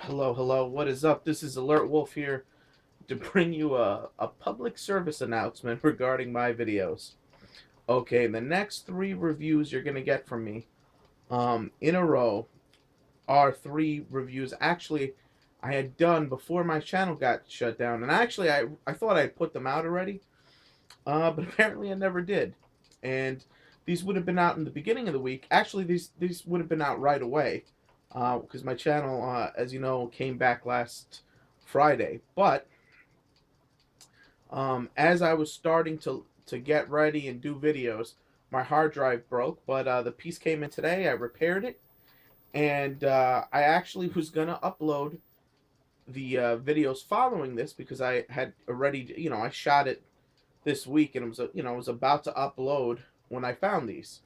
Hello, what is up? This is alertwolf here to bring you a public service announcement regarding my videos. Okay, the next three reviews you're going to get from me in a row are three reviews. Actually, I had done before my channel got shut down, and actually I thought I'd put them out already, but apparently I never did. And these would have been out in the beginning of the week. Actually, these would have been out right away because my channel, as you know, came back last Friday. But as I was starting to get ready and do videos, my hard drive broke. But the piece came in today. I repaired it, and I actually was gonna upload the videos following this because I had already, I shot it this week, and it was, I was about to upload when I found these.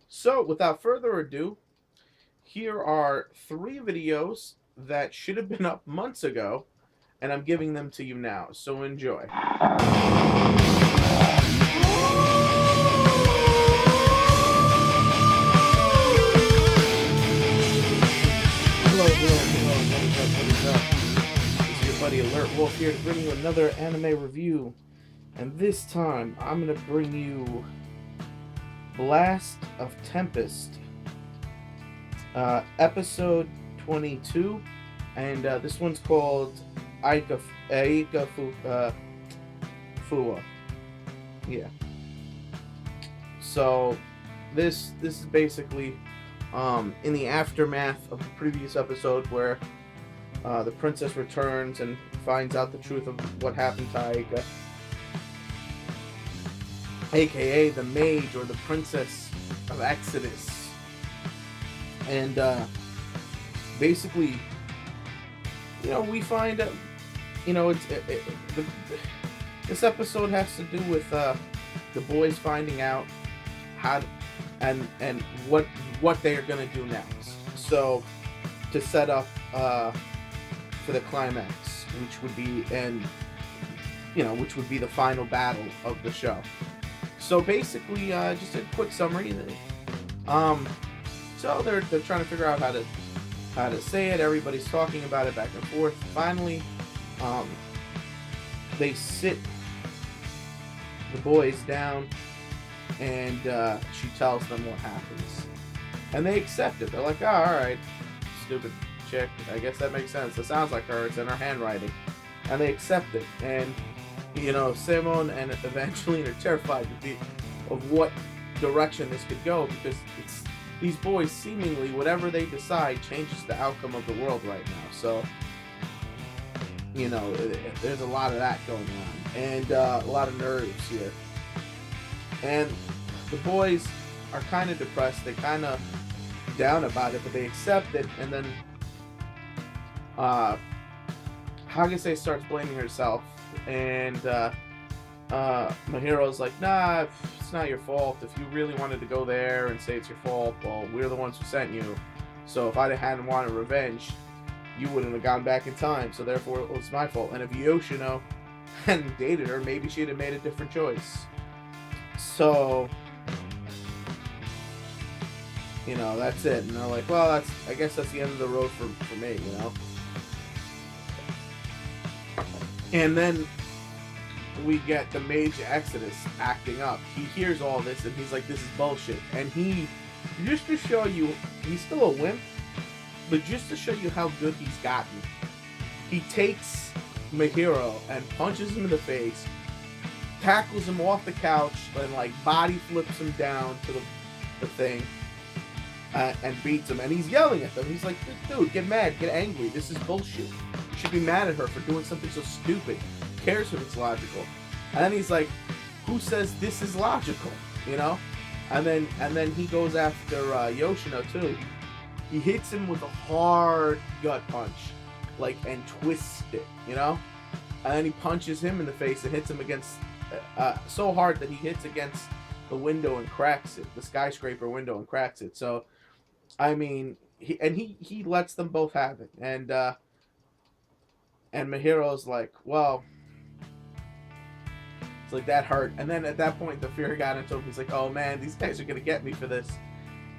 So, without further ado, here are three videos that should have been up months ago, and I'm giving them to you now. So enjoy. Hello, what is up? This is your buddy Alert Wolf here to bring you another anime review. And this time, I'm going to bring you Blast of Tempest, episode 22, and this one's called Aika Fua. Yeah. So this is basically in the aftermath of the previous episode where the princess returns and finds out the truth of what happened to Aika, aka the mage or the princess of Exodus. And basically, we find out, this episode has to do with the boys finding out how to, and what they are going to do next. So to set up for the climax, which would be which would be the final battle of the show. So basically, just a quick summary. So they're trying to figure out how to say it. Everybody's talking about it back and forth. Finally, they sit the boys down, and she tells them what happens, and they accept it. They're like, "Oh, all right, stupid chick. I guess that makes sense. It sounds like her. It's in her handwriting," and they accept it. And Simone and Evangeline are terrified of what direction this could go, because it's these boys, seemingly whatever they decide changes the outcome of the world right now. So there's a lot of that going on, and a lot of nerves here. And the boys are kind of depressed. They're kind of down about it, but they accept it. And then Hagase starts blaming herself, and Mahiro's like, "Nah, it's not your fault. If you really wanted to go there and say it's your fault, well, we're the ones who sent you. So if I hadn't wanted revenge, you wouldn't have gone back in time. So therefore, it was my fault. And if Yoshino hadn't dated her, maybe she'd have made a different choice." So that's it. And they're like, "Well, I guess that's the end of the road for me, And then we get the mage Exodus acting up. He hears all this and he's like, "This is bullshit." And he, just to show you, he's still a wimp, but just to show you how good he's gotten, he takes Mahiro and punches him in the face, tackles him off the couch, and body flips him down to the thing, and beats him. And he's yelling at them. He's like, "Dude, get mad, get angry. This is bullshit. You should be mad at her for doing something so stupid. Who cares if it's logical?" And then he's like, "Who says this is logical?" And then he goes after Yoshino too. He hits him with a hard gut punch, and twists it, And then he punches him in the face and hits him against so hard that he hits against the window and cracks it, the skyscraper window, and cracks it. So, I mean, he lets them both have it, and Mahiro's like, "Well," it's like, "that hurt." And then at that point, the fear got into him. He's like, "Oh man, these guys are gonna get me for this."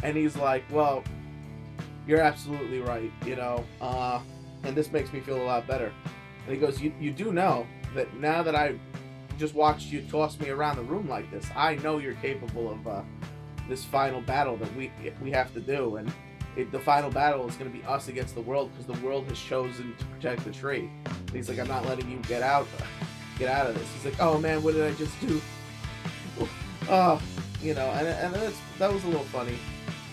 And he's like, "Well, you're absolutely right. and this makes me feel a lot better. And he goes, you do know that now that I just watched you toss me around the room like this, I know you're capable of this final battle that we have to do, and the final battle is going to be us against the world, because the world has chosen to protect the tree. And he's like, I'm not letting you get out of this. He's like, oh man, what did I just do? You know, and that was a little funny.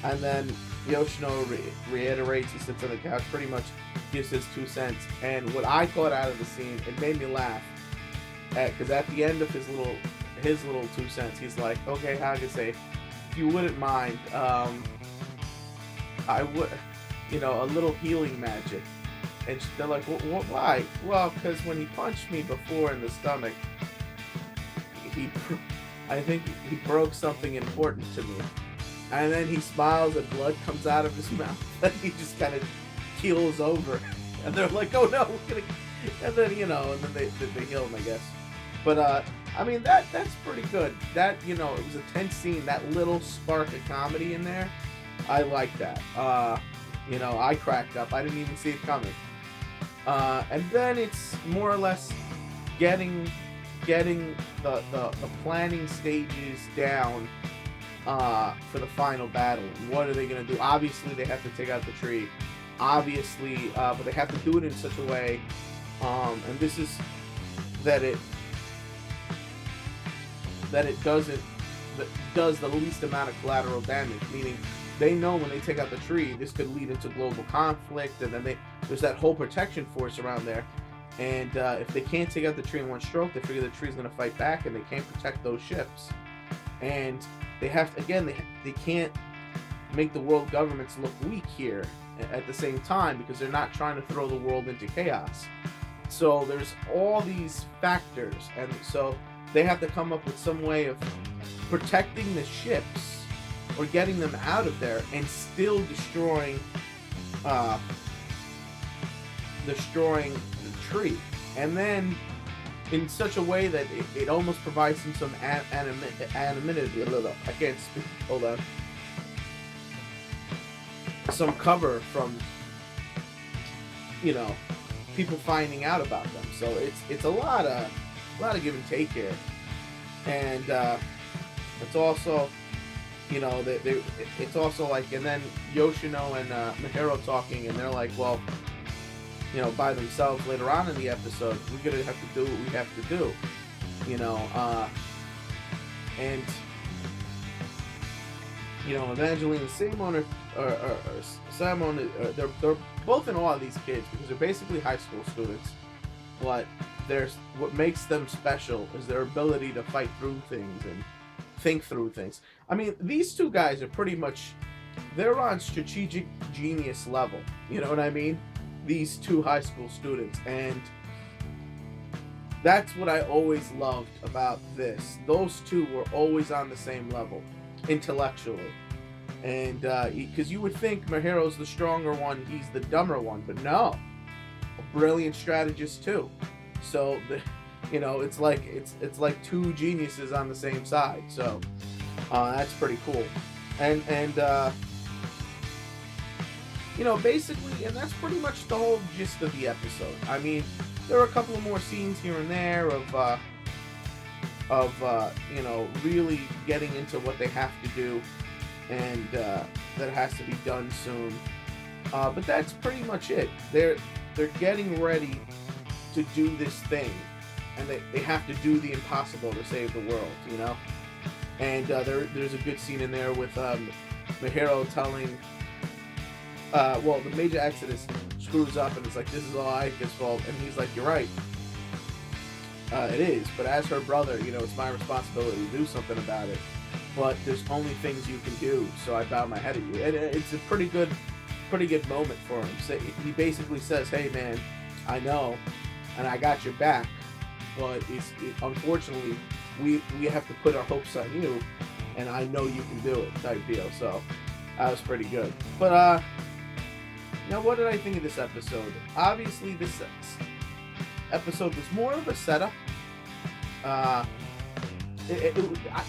And then Yoshino reiterates, he sits on the couch, pretty much gives his 2 cents. And what I caught out of the scene, it made me laugh, because at the end of his little 2 cents, he's like, okay, Hagase, if you wouldn't mind, I would, you know, a little healing magic. And they're like, why? Well, because when he punched me before in the stomach, I think he broke something important to me. And then he smiles and blood comes out of his mouth, and he just kind of keels over. And they're like, oh no, we're gonna... And then, you know, and then they heal him, I guess. But, I mean, that's pretty good. That, you know, it was a tense scene, that little spark of comedy in there. I like that. You know, I cracked up. I didn't even see it coming. And then it's more or less getting the planning stages down for the final battle. What are they going to do? Obviously, they have to take out the tree. Obviously, but they have to do it in such a way, and this is that it does the least amount of collateral damage, meaning they know when they take out the tree, this could lead into global conflict, and then there's that whole protection force around there. And if they can't take out the tree in one stroke, they figure the tree's going to fight back, and they can't protect those ships. And they have to, again, they can't make the world governments look weak here at the same time, because they're not trying to throw the world into chaos. So there's all these factors, and so they have to come up with some way of protecting the ships or getting them out of there and still destroying the tree, and then in such a way that it almost provides them some anonymity. I can't speak. Hold on. Some cover from, you know, people finding out about them. So it's a lot of give and take here, and it's also, you know, it's also like, and then Yoshino and Mihiro talking, and they're like, well, you know, by themselves later on in the episode, we're gonna have to do what we have to do, you know, and, you know, Evangeline and Simon they're both in awe of these kids, because they're basically high school students, but what makes them special is their ability to fight through things and think through things. I mean, these two guys are pretty much, they're on strategic genius level, you know what I mean? These two high school students, and that's what I always loved about this. Those two were always on the same level intellectually, and because you would think Mihiro's the stronger one, he's the dumber one, but no, a brilliant strategist too. So you know, it's like two geniuses on the same side. So that's pretty cool, and you know, basically, and that's pretty much the whole gist of the episode. I mean, there are a couple of more scenes here and there of you know, really getting into what they have to do, and that has to be done soon. But that's pretty much it. They're getting ready to do this thing, and they have to do the impossible to save the world, you know. And there's a good scene in there with Mihiro telling, well, the Major Exodus screws up, and it's like, this is all Aika's fault, and he's like, you're right, it is, but as her brother, you know, it's my responsibility to do something about it, but there's only things you can do, so I bow my head at you. And it's a pretty good moment for him. So he basically says, hey man, I know, and I got your back, but unfortunately, we have to put our hopes on you, and I know you can do it, type deal. So that was pretty good. But now, what did I think of this episode? Obviously, this episode was more of a setup.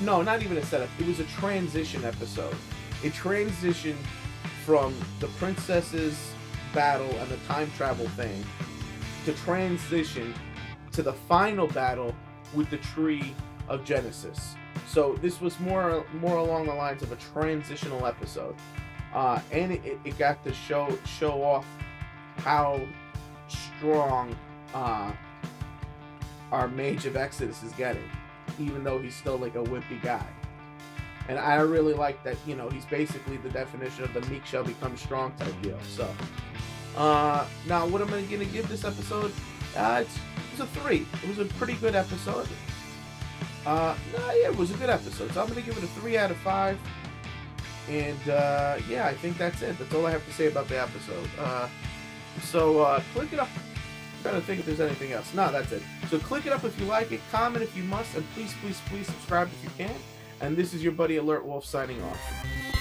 No, not even a setup. It was a transition episode. A transition from the princesses battle and the time travel thing to transition to the final battle with the Tree of Genesis. So this was more along the lines of a transitional episode, and it got to show off how strong our Mage of Exodus is getting, even though he's still like a wimpy guy. And I really like that, you know, he's basically the definition of the meek shall become strong type deal. So, now what am I going to give this episode? It was a 3. It was a pretty good episode. Yeah, it was a good episode. So I'm going to give it a 3 out of 5. And, yeah, I think that's it. That's all I have to say about the episode. So, click it up. I'm trying to think if there's anything else. No, that's it. So click it up if you like it, comment if you must, and please, please, please subscribe if you can. And this is your buddy Alert Wolf signing off.